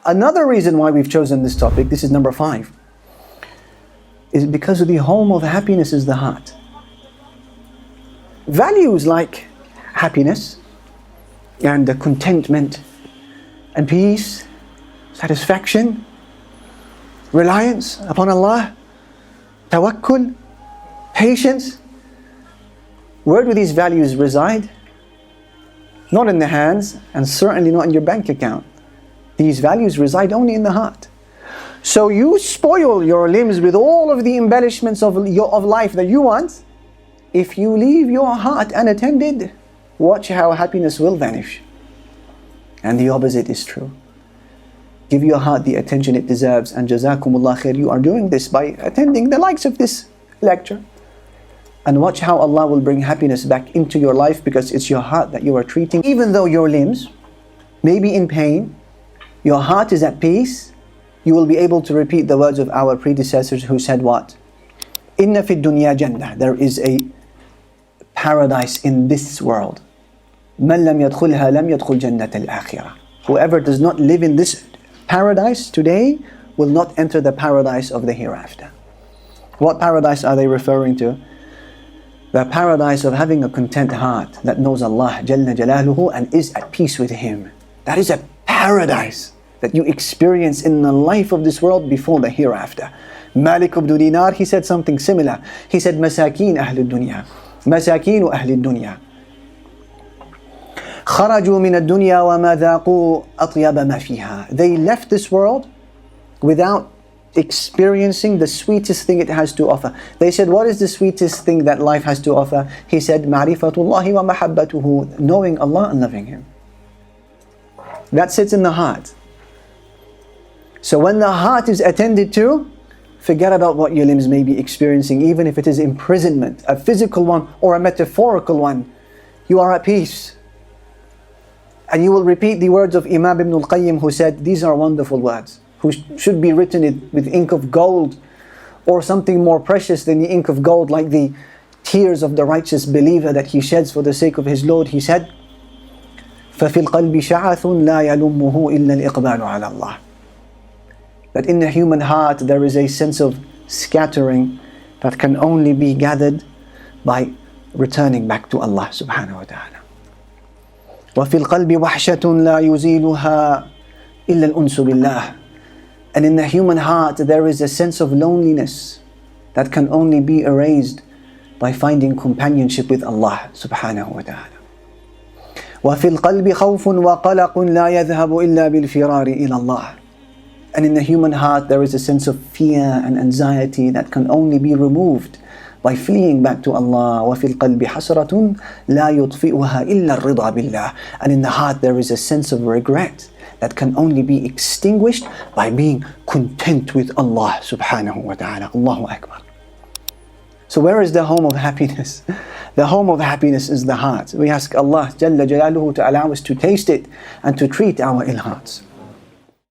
Another reason why we've chosen this topic, this is number 5, is because of the home of happiness is the heart. Values like happiness and the contentment and peace, satisfaction, reliance upon Allah, tawakkul, patience. Where do these values reside? Not in the hands, and certainly not in your bank account. These values reside only in the heart. So you spoil your limbs with all of the embellishments of life that you want. If you leave your heart unattended, watch how happiness will vanish. And the opposite is true. Give your heart the attention it deserves, and jazakumullah khair, you are doing this by attending the likes of this lecture. And watch how Allah will bring happiness back into your life, because it's your heart that you are treating. Even though your limbs may be in pain, your heart is at peace. You will be able to repeat the words of our predecessors who said what? Inna fi dunya jannah. There is a paradise in this world. Man lam yadkhulha lam yadkhul jannat al-akhirah. Whoever does not live in this paradise today will not enter the paradise of the hereafter. What paradise are they referring to? The paradise of having a content heart that knows Allah Jalla Jalaluhu and is at peace with Him. That is a paradise that you experience in the life of this world before the hereafter. Malik ibn Dinar, he said something similar. He said, Masakin ahli dunya. Masakinu ahli dunya. Kharaju min ad-dunya wa ma dhaqu atyaba ma fiha. They left this world without experiencing the sweetest thing it has to offer. They said, what is the sweetest thing that life has to offer? He said, Ma'rifatullahi wa mahabbatuhu. Knowing Allah and loving Him. That sits in the heart. So when the heart is attended to, forget about what your limbs may be experiencing, even if it is imprisonment, a physical one or a metaphorical one. You are at peace. And you will repeat the words of Imam Ibn al-Qayyim, who said, these are wonderful words, who should be written with ink of gold, or something more precious than the ink of gold, like the tears of the righteous believer that he sheds for the sake of his Lord. He said, فَفِي الْقَلْبِ شَعَثٌ لَا يَلُمُّهُ إِلَّا الْإِقْبَالُ عَلَى اللَّهِ. That in the human heart there is a sense of scattering that can only be gathered by returning back to Allah subhanahu wa ta'ala. وَفِي الْقَلْبِ وَحْشَةٌ لَا يُزِيلُهَا إِلَّا الْأُنْسُ بِاللَّهِ. And in the human heart there is a sense of loneliness that can only be erased by finding companionship with Allah subhanahu wa ta'ala. وَفِي الْقَلْبِ خَوْفٌ وَقَلَقٌ لَا يَذْهَبُ إِلَّا بِالْفِرَارِ إِلَى اللَّهِ. And in the human heart there is a sense of fear and anxiety that can only be removed by fleeing back to Allah. وَفِي الْقَلْبِ حَسْرَةٌ لَا يُطْفِئُهَا إِلَّا الرِّضَى بِاللَّهِ. And in the heart there is a sense of regret that can only be extinguished by being content with Allah subhanahu wa ta'ala. Allahu Akbar. So where is the home of happiness? The home of happiness is the heart. We ask Allah Jalla Jalaluhu to allow us to taste it and to treat our ill hearts.